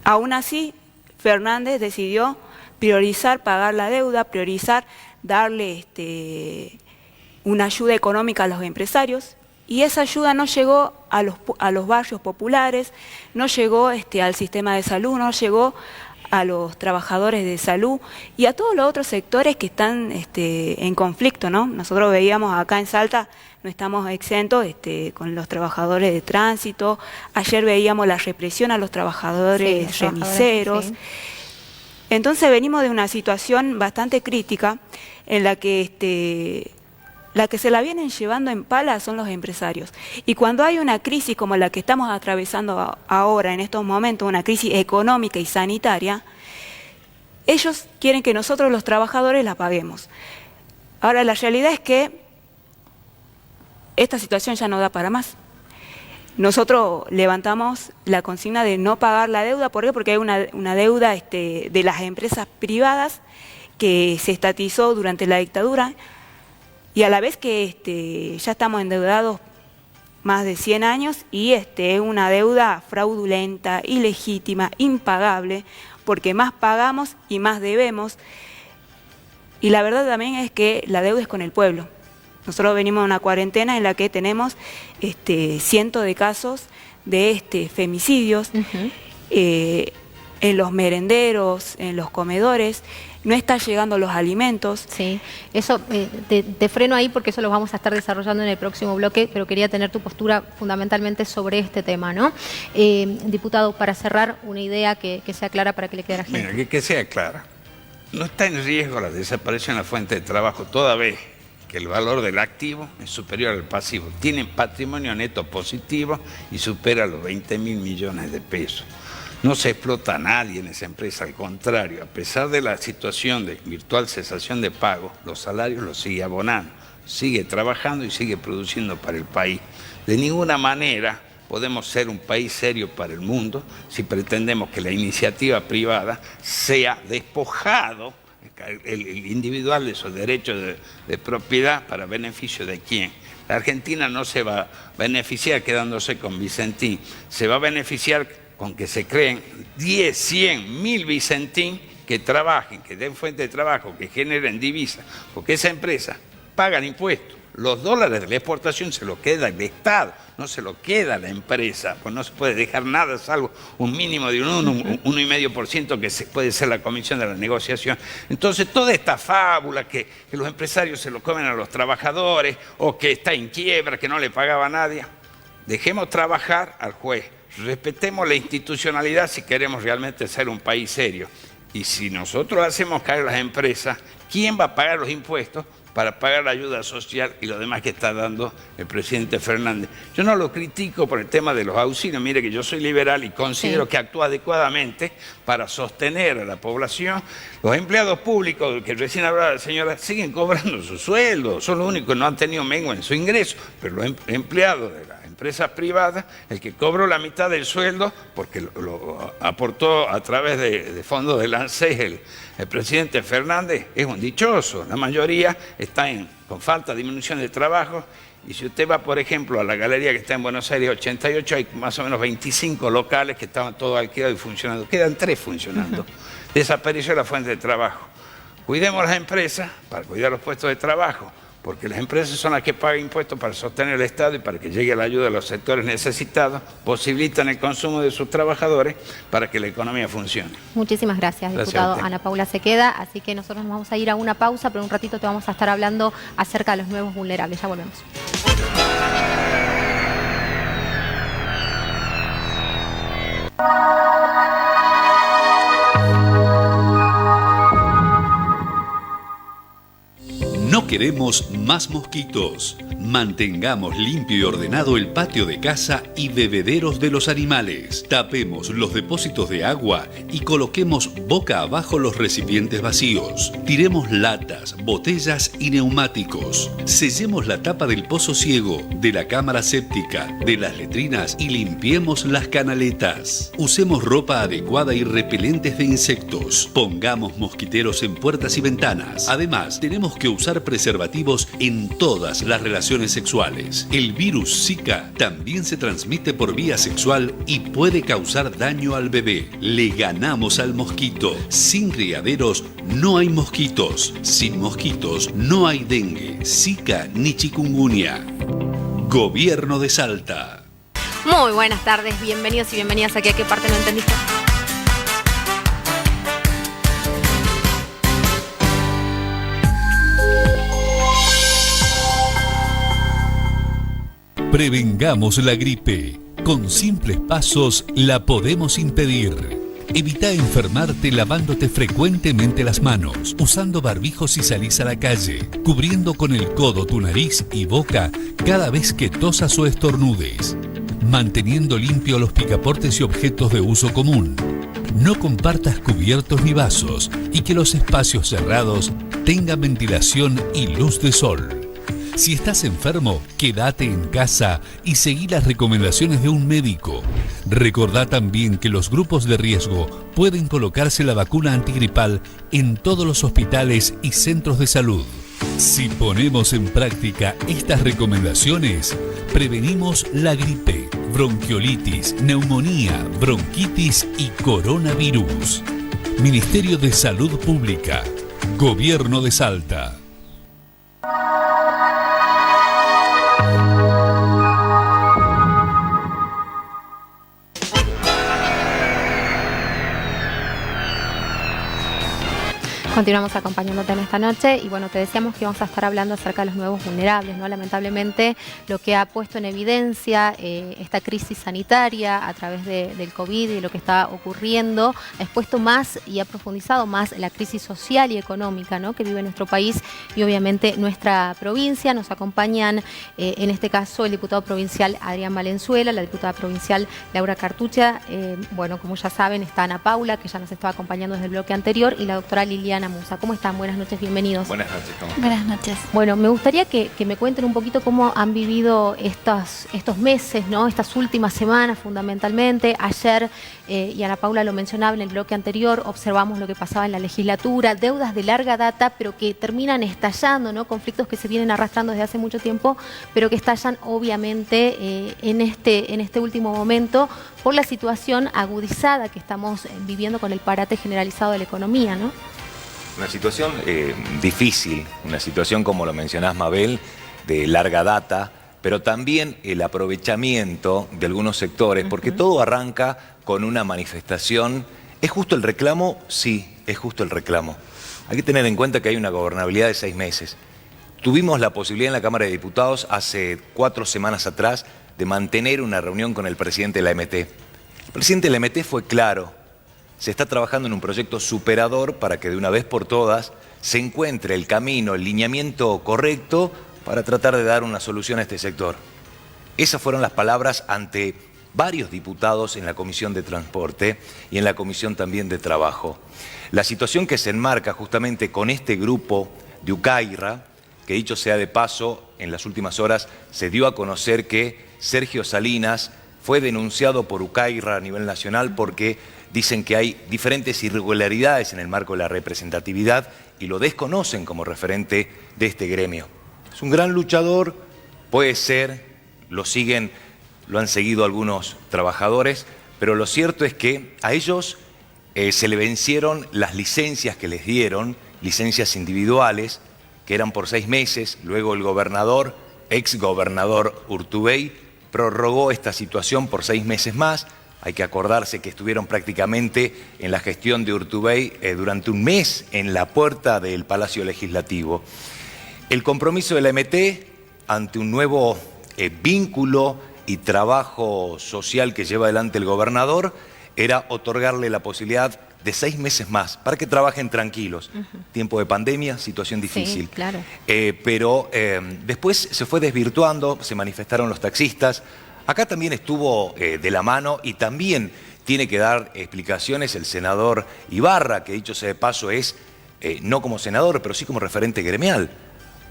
aún así Fernández decidió priorizar pagar la deuda, priorizar darle una ayuda económica a los empresarios, y esa ayuda no llegó a los barrios populares, no llegó al sistema de salud, no llegó a los trabajadores de salud y a todos los otros sectores que están en conflicto, ¿no? Nosotros veíamos acá en Salta, no estamos exentos con los trabajadores de tránsito. Ayer veíamos la represión a los trabajadores remiseros. Sí. Entonces venimos de una situación bastante crítica en la que se la vienen llevando en pala son los empresarios. Y cuando hay una crisis como la que estamos atravesando ahora, en estos momentos, una crisis económica y sanitaria, ellos quieren que nosotros los trabajadores la paguemos. Ahora, la realidad es que esta situación ya no da para más. Nosotros levantamos la consigna de no pagar la deuda. ¿Por qué? Porque hay una deuda de las empresas privadas que se estatizó durante la dictadura, y a la vez que ya estamos endeudados más de 100 años y es una deuda fraudulenta, ilegítima, impagable, porque más pagamos y más debemos. Y la verdad también es que la deuda es con el pueblo. Nosotros venimos de una cuarentena en la que tenemos cientos de casos de femicidios en los merenderos, en los comedores. No están llegando los alimentos.
Sí, eso te freno ahí porque eso lo vamos a estar desarrollando en el próximo bloque, pero quería tener tu postura fundamentalmente sobre este tema, ¿no? Diputado, para cerrar, una idea que sea clara para que le quede a la gente.
Mira, que sea clara. No está en riesgo la desaparición de la fuente de trabajo, toda vez que el valor del activo es superior al pasivo. Tienen patrimonio neto positivo y supera los 20.000 millones de pesos. No se explota a nadie en esa empresa, al contrario, a pesar de la situación de virtual cesación de pago, los salarios los sigue abonando, sigue trabajando y sigue produciendo para el país. De ninguna manera podemos ser un país serio para el mundo si pretendemos que la iniciativa privada sea despojado, el individual, de sus derechos de propiedad para beneficio de quién. La Argentina no se va a beneficiar quedándose con Vicentín, se va a beneficiar con que se creen 10, 100, 1000 Vicentín que trabajen, que den fuente de trabajo, que generen divisas, porque esa empresa pagan impuestos, Los dólares de la exportación se lo queda el Estado, no se lo queda la empresa, pues no se puede dejar nada salvo un mínimo de un 1,5% que puede ser la comisión de la negociación. Entonces toda esta fábula que los empresarios se lo comen a los trabajadores o que está en quiebra, que no le pagaba a nadie, dejemos trabajar al juez, respetemos la institucionalidad si queremos realmente ser un país serio. Y si nosotros hacemos caer las empresas, ¿quién va a pagar los impuestos para pagar la ayuda social y lo demás que está dando el presidente Fernández? Yo no lo critico por el tema de los auxilios. Mire que yo soy liberal y considero que actúa adecuadamente para sostener a la población. Los empleados públicos, que recién hablaba la señora, siguen cobrando su sueldo. Son los únicos que no han tenido mengua en su ingreso. Pero los empleados de las empresas privadas, el que cobró la mitad del sueldo, porque lo aportó a través de fondos del ANSES el presidente Fernández, es un dichoso. La mayoría está con falta de disminución de trabajo. Y si usted va, por ejemplo, a la galería que está en Buenos Aires 88, hay más o menos 25 locales que estaban todos alquilados y funcionando. Quedan 3 funcionando. Desapareció la fuente de trabajo. Cuidemos las empresas para cuidar los puestos de trabajo, porque las empresas son las que pagan impuestos para sostener el Estado y para que llegue la ayuda a los sectores necesitados, posibilitan el consumo de sus trabajadores para que la economía funcione.
Muchísimas gracias, diputado Ana Paula Sequeda. Así que nosotros nos vamos a ir a una pausa, pero un ratito te vamos a estar hablando acerca de los nuevos vulnerables. Ya volvemos.
No queremos más mosquitos. Mantengamos limpio y ordenado el patio de casa y bebederos de los animales. Tapemos los depósitos de agua y coloquemos boca abajo los recipientes vacíos. Tiremos latas, botellas y neumáticos. Sellemos la tapa del pozo ciego, de la cámara séptica, de las letrinas y limpiemos las canaletas. Usemos ropa adecuada y repelentes de insectos. Pongamos mosquiteros en puertas y ventanas. Además, tenemos que usar preservativos en todas las relaciones sexuales. El virus Zika también se transmite por vía sexual y puede causar daño al bebé. Le ganamos al mosquito. Sin criaderos no hay mosquitos. Sin mosquitos no hay dengue, Zika ni chikungunya. Gobierno de Salta.
Muy buenas tardes, bienvenidos y bienvenidas aquí. ¿A qué parte no entendiste?
Prevengamos la gripe. Con simples pasos la podemos impedir. Evita enfermarte lavándote frecuentemente las manos, usando barbijos si salís a la calle, cubriendo con el codo tu nariz y boca cada vez que tosas o estornudes, manteniendo limpio los picaportes y objetos de uso común. No compartas cubiertos ni vasos y que los espacios cerrados tengan ventilación y luz de sol. Si estás enfermo, quédate en casa y seguí las recomendaciones de un médico. Recordá también que los grupos de riesgo pueden colocarse la vacuna antigripal en todos los hospitales y centros de salud. Si ponemos en práctica estas recomendaciones, prevenimos la gripe, bronquiolitis, neumonía, bronquitis y coronavirus. Ministerio de Salud Pública. Gobierno de Salta.
Continuamos acompañándote en esta noche y bueno, te decíamos que íbamos a estar hablando acerca de los nuevos vulnerables, ¿no? Lamentablemente lo que ha puesto en evidencia esta crisis sanitaria a través del COVID y lo que está ocurriendo, ha expuesto más y ha profundizado más la crisis social y económica, ¿no?, que vive nuestro país y obviamente nuestra provincia. Nos acompañan en este caso el diputado provincial Adrián Valenzuela, la diputada provincial Laura Cartucha, bueno, como ya saben está Ana Paula, que ya nos estaba acompañando desde el bloque anterior, y la doctora Liliana Musa. ¿Cómo están? Buenas noches, bienvenidos.
Buenas noches. ¿Cómo están?
Buenas noches.
Bueno, me gustaría que me cuenten un poquito cómo han vivido estos meses, ¿no? Estas últimas semanas fundamentalmente. Ayer, y Ana Paula lo mencionaba en el bloque anterior, observamos lo que pasaba en la legislatura, deudas de larga data, pero que terminan estallando, ¿no? Conflictos que se vienen arrastrando desde hace mucho tiempo, pero que estallan obviamente en este último momento por la situación agudizada que estamos viviendo con el parate generalizado de la economía, ¿no?
Una situación difícil, una situación, como lo mencionás, Mabel, de larga data, pero también el aprovechamiento de algunos sectores, porque todo arranca con una manifestación. ¿Es justo el reclamo? Sí, es justo el reclamo. Hay que tener en cuenta que hay una gobernabilidad de 6 meses. Tuvimos la posibilidad en la Cámara de Diputados hace 4 semanas atrás de mantener una reunión con el presidente de la MT. El presidente de la MT fue claro. Se está trabajando en un proyecto superador para que de una vez por todas se encuentre el camino, el lineamiento correcto para tratar de dar una solución a este sector. Esas fueron las palabras ante varios diputados en la Comisión de Transporte y en la Comisión también de Trabajo. La situación que se enmarca justamente con este grupo de Ucaira, que dicho sea de paso, en las últimas horas se dio a conocer que Sergio Salinas fue denunciado por Ucaira a nivel nacional porque dicen que hay diferentes irregularidades en el marco de la representatividad y lo desconocen como referente de este gremio. Es un gran luchador, puede ser, lo han seguido algunos trabajadores, pero lo cierto es que a ellos se le vencieron las licencias que les dieron, licencias individuales, que eran por 6 meses, luego el gobernador, exgobernador Urtubey, prorrogó esta situación por 6 meses más. Hay que acordarse que estuvieron prácticamente en la gestión de Urtubey durante un mes en la puerta del Palacio Legislativo. El compromiso de la MT ante un nuevo vínculo y trabajo social que lleva adelante el gobernador era otorgarle la posibilidad de 6 meses más para que trabajen tranquilos. Tiempo de pandemia, situación difícil.
Sí, claro.
Pero después se fue desvirtuando, se manifestaron los taxistas. Acá también estuvo de la mano y también tiene que dar explicaciones el senador Ibarra, que dicho sea de paso es, no como senador, pero sí como referente gremial,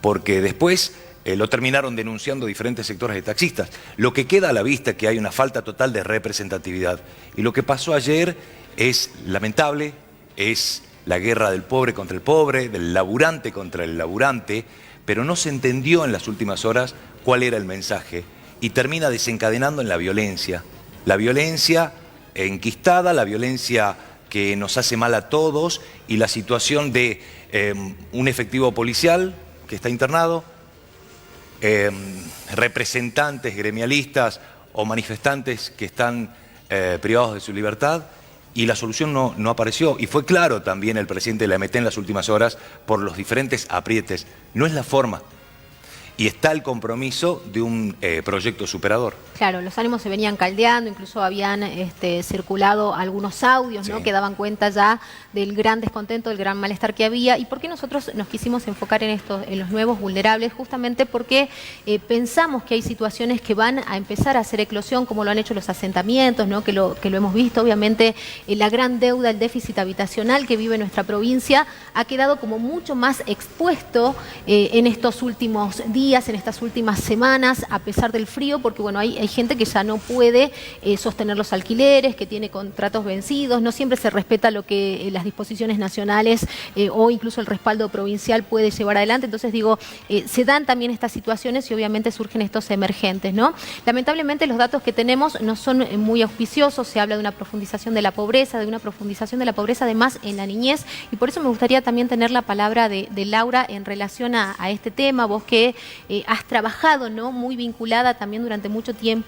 porque después lo terminaron denunciando diferentes sectores de taxistas. Lo que queda a la vista es que hay una falta total de representatividad. Y lo que pasó ayer es lamentable, es la guerra del pobre contra el pobre, del laburante contra el laburante, pero no se entendió en las últimas horas cuál era el mensaje y termina desencadenando en la violencia enquistada, la violencia que nos hace mal a todos y la situación de un efectivo policial que está internado, representantes gremialistas o manifestantes que están privados de su libertad. Y la solución no apareció. Y fue claro también el presidente de la MT en las últimas horas por los diferentes aprietes. No es la forma. Y está el compromiso de un proyecto superador.
Claro, los ánimos se venían caldeando, incluso habían circulado algunos audios, ¿no? Que daban cuenta ya del gran descontento, del gran malestar que había. ¿Y por qué nosotros nos quisimos enfocar en los nuevos vulnerables? Justamente porque pensamos que hay situaciones que van a empezar a hacer eclosión, como lo han hecho los asentamientos, ¿no? que lo hemos visto. Obviamente la gran deuda, el déficit habitacional que vive nuestra provincia ha quedado como mucho más expuesto en estos últimos días, en estas últimas semanas, a pesar del frío, porque bueno, hay gente que ya no puede sostener los alquileres, que tiene contratos vencidos, no siempre se respeta lo que las disposiciones nacionales o incluso el respaldo provincial puede llevar adelante. Entonces digo, se dan también estas situaciones y obviamente surgen estos emergentes, ¿no? Lamentablemente los datos que tenemos no son muy auspiciosos, se habla de una profundización de la pobreza, además en la niñez, y por eso me gustaría también tener la palabra de Laura en relación a este tema, vos que has trabajado, ¿no? Muy vinculada también durante mucho tiempo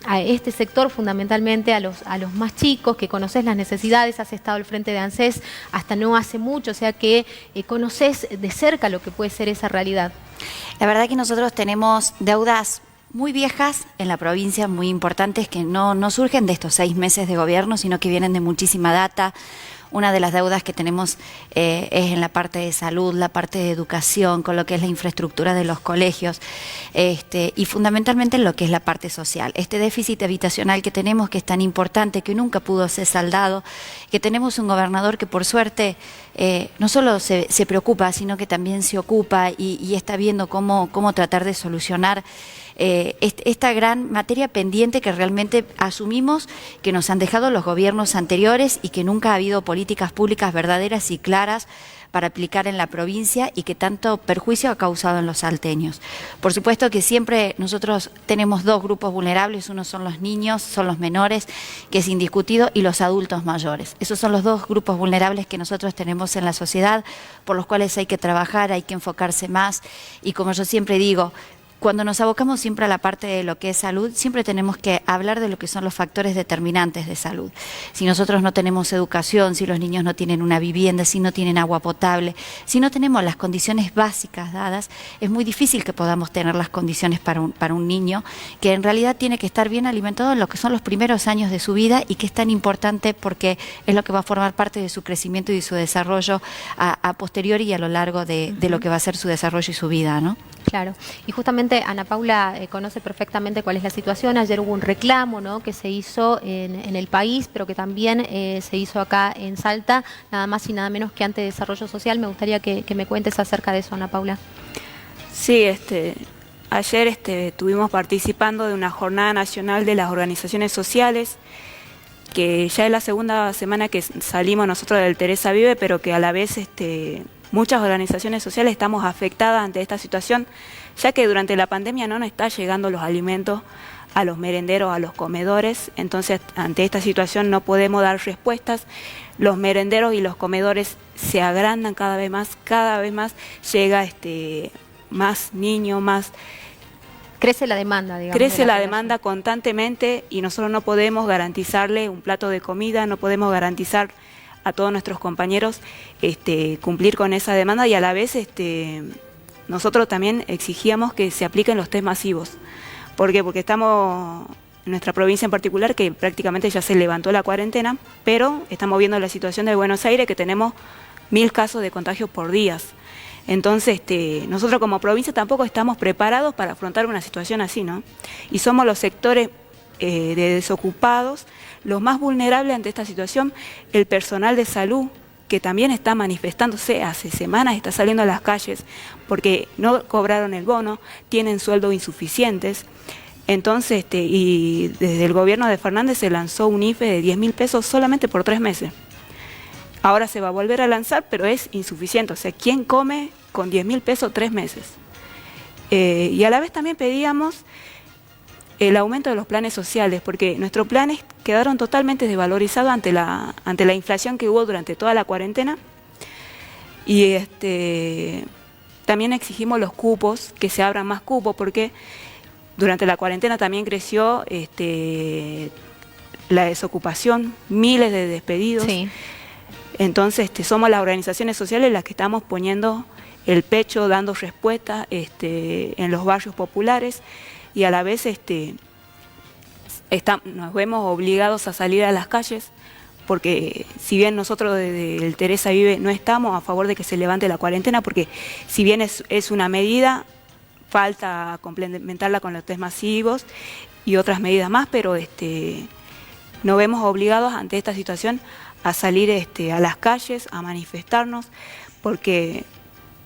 a este sector, fundamentalmente a los más chicos, que conoces las necesidades, has estado al frente de ANSES hasta no hace mucho, o sea que conoces de cerca lo que puede ser esa realidad.
La verdad que nosotros tenemos deudas muy viejas en la provincia, muy importantes, que no surgen de estos 6 meses de gobierno, sino que vienen de muchísima data. Una de las deudas que tenemos es en la parte de salud, la parte de educación, con lo que es la infraestructura de los colegios y fundamentalmente en lo que es la parte social. Este déficit habitacional que tenemos, que es tan importante, que nunca pudo ser saldado, que tenemos un gobernador que por suerte no solo se preocupa, sino que también se ocupa y está viendo cómo tratar de solucionar esta gran materia pendiente que realmente asumimos que nos han dejado los gobiernos anteriores y que nunca ha habido políticas públicas verdaderas y claras para aplicar en la provincia y que tanto perjuicio ha causado en los salteños. Por supuesto que siempre nosotros tenemos dos grupos vulnerables, uno son los niños, son los menores, que es indiscutido, y los adultos mayores. Esos son los dos grupos vulnerables que nosotros tenemos en la sociedad, por los cuales hay que trabajar, hay que enfocarse más, y como yo siempre digo, cuando nos abocamos siempre a la parte de lo que es salud, siempre tenemos que hablar de lo que son los factores determinantes de salud. Si nosotros no tenemos educación, si los niños no tienen una vivienda, si no tienen agua potable, si no tenemos las condiciones básicas dadas, es muy difícil que podamos tener las condiciones para un niño que en realidad tiene que estar bien alimentado en lo que son los primeros años de su vida y que es tan importante porque es lo que va a formar parte de su crecimiento y su desarrollo a posteriori y a lo largo de lo que va a ser su desarrollo y su vida, ¿no?
Claro, y justamente Ana Paula conoce perfectamente cuál es la situación. Ayer hubo un reclamo, ¿no?, que se hizo en el país, pero que también se hizo acá en Salta, nada más y nada menos que ante Desarrollo Social. Me gustaría que me cuentes acerca de eso, Ana Paula.
Sí, ayer estuvimos participando de una jornada nacional de las organizaciones sociales, que ya es la segunda semana que salimos nosotros del Teresa Vive, pero que a la vez muchas organizaciones sociales estamos afectadas ante esta situación, ya que durante la pandemia no nos está llegando los alimentos a los merenderos, a los comedores. Entonces ante esta situación no podemos dar respuestas. Los merenderos y los comedores se agrandan cada vez más llega más niños, más...
Crece la demanda, digamos.
Crece la demanda constantemente y nosotros no podemos garantizarle un plato de comida, no podemos garantizar a todos nuestros compañeros cumplir con esa demanda, y a la vez nosotros también exigíamos que se apliquen los test masivos. ¿Por qué? Porque estamos en nuestra provincia en particular, que prácticamente ya se levantó la cuarentena, pero estamos viendo la situación de Buenos Aires, que tenemos 1000 casos de contagios por día. Entonces, nosotros como provincia tampoco estamos preparados para afrontar una situación así, ¿no? Y somos los sectores de desocupados los más vulnerables ante esta situación. El personal de salud, que también está manifestándose hace semanas, está saliendo a las calles porque no cobraron el bono, tienen sueldos insuficientes. Entonces, y desde el gobierno de Fernández se lanzó un IFE de 10.000 pesos solamente por 3 meses. Ahora se va a volver a lanzar, pero es insuficiente. O sea, ¿quién come con 10.000 pesos 3 meses? Y a la vez también pedíamos el aumento de los planes sociales, porque nuestros planes quedaron totalmente desvalorizados ante la inflación que hubo durante toda la cuarentena. Y también exigimos los cupos, que se abran más cupos, porque durante la cuarentena también creció la desocupación, miles de despedidos. Sí. Entonces somos las organizaciones sociales las que estamos poniendo el pecho, dando respuesta en los barrios populares, y a la vez nos vemos obligados a salir a las calles, porque si bien nosotros desde el Teresa Vive no estamos a favor de que se levante la cuarentena, porque si bien es una medida, falta complementarla con los test masivos y otras medidas más, pero nos vemos obligados ante esta situación a salir a las calles, a manifestarnos, porque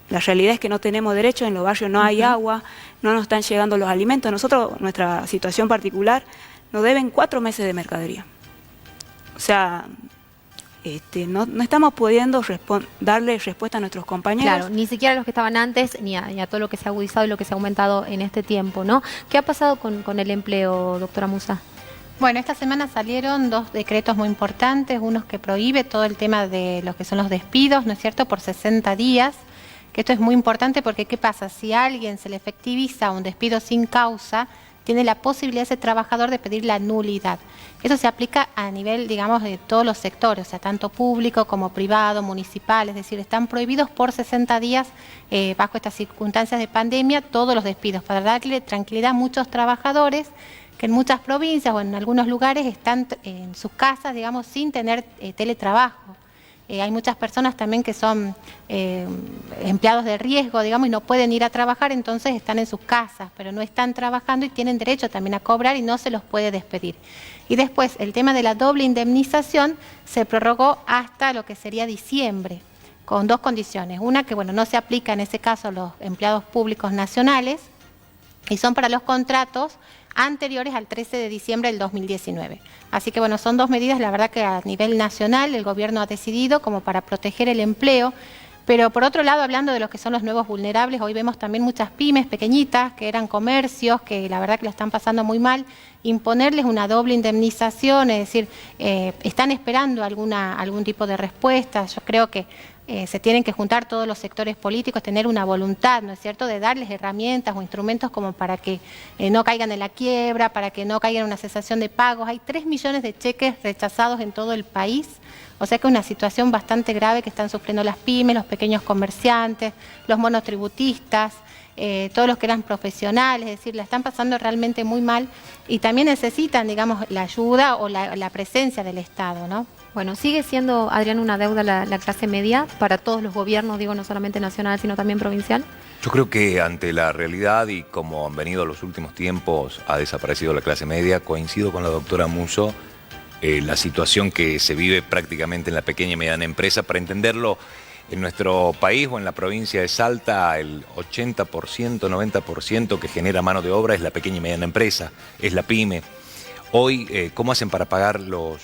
la realidad es que no tenemos derecho, en los barrios no hay agua, no nos están llegando los alimentos. Nosotros, nuestra situación particular, nos deben 4 meses de mercadería. O sea, no estamos pudiendo darle respuesta a nuestros compañeros.
Claro, ni siquiera a los que estaban antes, ni a todo lo que se ha agudizado y lo que se ha aumentado en este tiempo, ¿no? ¿Qué ha pasado con el empleo, doctora Musa?
Bueno, esta semana salieron 2 decretos muy importantes, uno que prohíbe todo el tema de lo que son los despidos, ¿no es cierto?, por 60 días, que esto es muy importante porque ¿qué pasa? Si a alguien se le efectiviza un despido sin causa, tiene la posibilidad ese trabajador de pedir la nulidad. Eso se aplica a nivel, digamos, de todos los sectores, o sea, tanto público como privado, municipal, es decir, están prohibidos por 60 días bajo estas circunstancias de pandemia todos los despidos, para darle tranquilidad a muchos trabajadores que en muchas provincias o en algunos lugares están en sus casas, digamos, sin tener teletrabajo. Hay muchas personas también que son empleados de riesgo, digamos, y no pueden ir a trabajar, entonces están en sus casas, pero no están trabajando y tienen derecho también a cobrar y no se los puede despedir. Y después, el tema de la doble indemnización se prorrogó hasta lo que sería diciembre, con 2 condiciones. Una, que bueno, no se aplica en ese caso a los empleados públicos nacionales, y son para los contratos anteriores al 13 de diciembre del 2019. Así que bueno, son 2 medidas, la verdad que a nivel nacional el gobierno ha decidido como para proteger el empleo, Pero por otro lado, hablando de los que son los nuevos vulnerables, hoy vemos también muchas pymes pequeñitas que eran comercios, que la verdad que la están pasando muy mal. Imponerles una doble indemnización, es decir, están esperando algún tipo de respuesta. Yo creo que se tienen que juntar todos los sectores políticos, tener una voluntad, ¿no es cierto?, de darles herramientas o instrumentos como para que no caigan en la quiebra, para que no caigan en una cesación de pagos. Hay 3 millones de cheques rechazados en todo el país, o sea que es una situación bastante grave que están sufriendo las pymes, los pequeños comerciantes, los monotributistas, todos los que eran profesionales, es decir, la están pasando realmente muy mal y también necesitan, digamos, la ayuda o la presencia del Estado, ¿no?
Bueno, ¿sigue siendo, Adrián, una deuda la clase media para todos los gobiernos, digo, no solamente nacional, sino también provincial?
Yo creo que ante la realidad y como han venido los últimos tiempos, ha desaparecido la clase media. Coincido con la doctora Musso, la situación que se vive prácticamente en la pequeña y mediana empresa. Para entenderlo, en nuestro país o en la provincia de Salta, el 80%, 90% que genera mano de obra es la pequeña y mediana empresa, es la pyme. Hoy, ¿cómo hacen para pagar los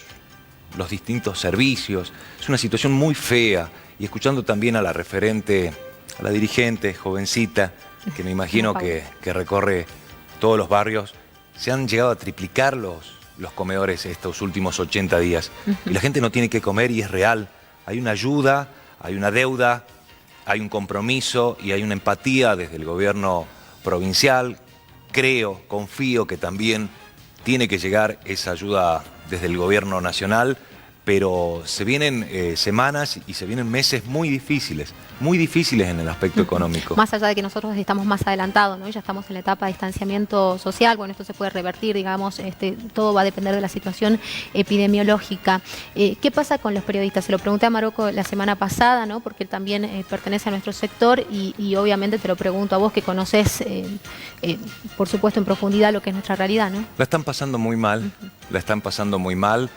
distintos servicios? Es una situación muy fea. Y escuchando también a la referente, a la dirigente, jovencita, que me imagino que recorre todos los barrios, se han llegado a triplicar los comedores estos últimos 80 días. Y la gente no tiene que comer y es real. Hay una ayuda, hay una deuda, hay un compromiso y hay una empatía desde el gobierno provincial. Creo, confío que también tiene que llegar esa ayuda desde el gobierno nacional, pero se vienen semanas y se vienen meses muy difíciles en el aspecto económico.
Más allá de que nosotros estamos más adelantados, ¿no? Ya estamos en la etapa de distanciamiento social, bueno, esto se puede revertir, digamos, todo va a depender de la situación epidemiológica. ¿Qué pasa con los periodistas? Se lo pregunté a Marocco la semana pasada, ¿no? Porque él también pertenece a nuestro sector y obviamente te lo pregunto a vos que conocés, por supuesto, en profundidad lo que es nuestra realidad, ¿no?
La están pasando muy mal, la están pasando muy mal.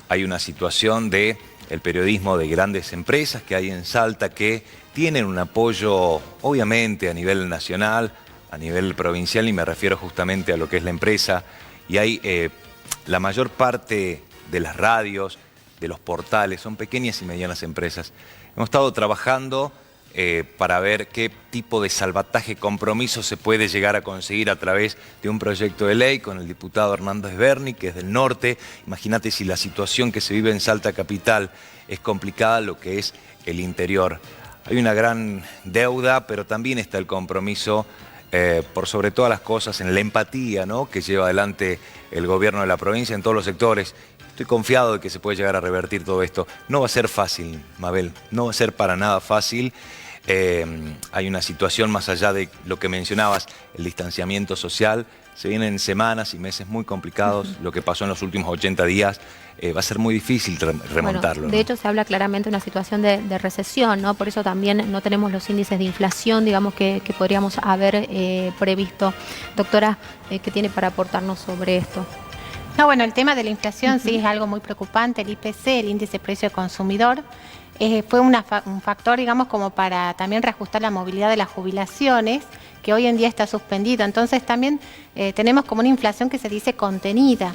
Hay una situación de el periodismo de grandes empresas que hay en Salta que tienen un apoyo, obviamente, a nivel nacional, a nivel provincial, y me refiero justamente a lo que es la empresa. Y hay la mayor parte de las radios, de los portales, son pequeñas y medianas empresas. Hemos estado trabajando para ver qué tipo de salvataje, compromiso se puede llegar a conseguir a través de un proyecto de ley con el diputado Hernández Berni, que es del norte. Imagínate si la situación que se vive en Salta Capital es complicada, lo que es el interior. Hay una gran deuda, pero también está el compromiso, por sobre todas las cosas, en la empatía, ¿no?, que lleva adelante el gobierno de la provincia en todos los sectores. Estoy confiado de que se puede llegar a revertir todo esto. No va a ser fácil, Mabel, no va a ser para nada fácil. Hay una situación más allá de lo que mencionabas, el distanciamiento social. Se vienen semanas y meses muy complicados. Lo que pasó en los últimos 80 días va a ser muy difícil remontarlo.
Bueno, de hecho, se habla claramente de una situación de recesión, ¿no? Por eso también no tenemos los índices de inflación, digamos, que podríamos haber previsto. Doctora, ¿qué tiene para aportarnos sobre esto?
No, bueno, el tema de la inflación sí es algo muy preocupante. El IPC, el índice de precio del consumidor, fue un factor, digamos, como para también reajustar la movilidad de las jubilaciones, que hoy en día está suspendido. Entonces también tenemos como una inflación que se dice contenida.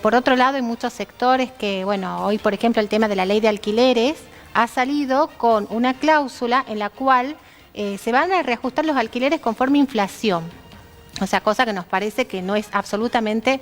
Por otro lado, hay muchos sectores que, bueno, hoy por ejemplo el tema de la ley de alquileres ha salido con una cláusula en la cual se van a reajustar los alquileres conforme inflación. O sea, cosa que nos parece que no es absolutamente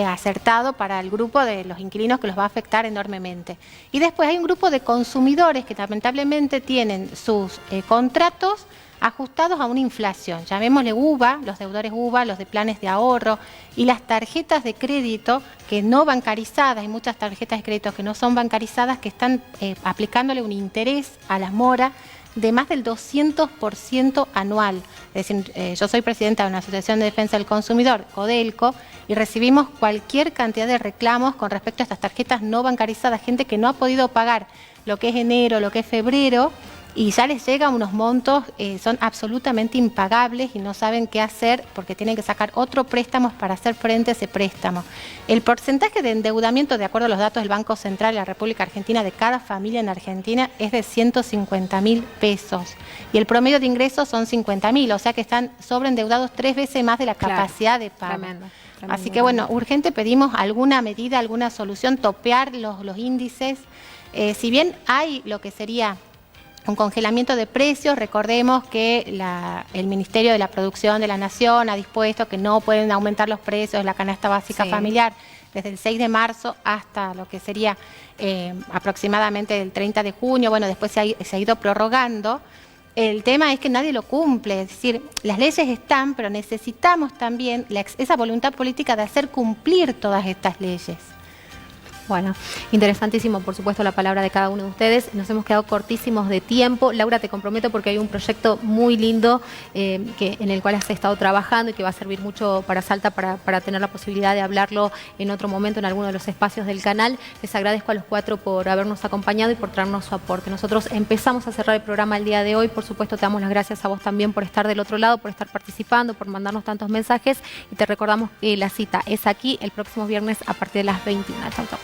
acertado para el grupo de los inquilinos, que los va a afectar enormemente. Y después hay un grupo de consumidores que lamentablemente tienen sus contratos ajustados a una inflación. Llamémosle UVA, los deudores UVA, los de planes de ahorro y las tarjetas de crédito que no bancarizadas, hay muchas tarjetas de crédito que no son bancarizadas, que están aplicándole un interés a las moras de más del 200% anual. Es decir, yo soy presidenta de una asociación de defensa del consumidor, Codelco, y recibimos cualquier cantidad de reclamos con respecto a estas tarjetas no bancarizadas, gente que no ha podido pagar lo que es enero, lo que es febrero, y ya les llega unos montos, son absolutamente impagables y no saben qué hacer porque tienen que sacar otro préstamo para hacer frente a ese préstamo. El porcentaje de endeudamiento, de acuerdo a los datos del Banco Central de la República Argentina, de cada familia en Argentina es de 150.000 pesos y el promedio de ingresos son 50.000, o sea que están sobreendeudados 3 veces más de la capacidad de pago.
Tremendo.
Así que bueno, urgente pedimos alguna medida, alguna solución, topear los índices. Si bien hay lo que sería un congelamiento de precios. Recordemos que el Ministerio de la Producción de la Nación ha dispuesto que no pueden aumentar los precios de la canasta básica familiar desde el 6 de marzo hasta lo que sería aproximadamente el 30 de junio. Bueno, después se ha ido prorrogando. El tema es que nadie lo cumple, es decir, las leyes están, pero necesitamos también esa voluntad política de hacer cumplir todas estas leyes.
Bueno, interesantísimo, por supuesto, la palabra de cada uno de ustedes. Nos hemos quedado cortísimos de tiempo. Laura, te comprometo porque hay un proyecto muy lindo en el cual has estado trabajando y que va a servir mucho para Salta para tener la posibilidad de hablarlo en otro momento en alguno de los espacios del canal. Les agradezco a los 4 por habernos acompañado y por traernos su aporte. Nosotros empezamos a cerrar el programa el día de hoy. Por supuesto, te damos las gracias a vos también por estar del otro lado, por estar participando, por mandarnos tantos mensajes. Y te recordamos que la cita es aquí el próximo viernes a partir de las 21. Chau, chau.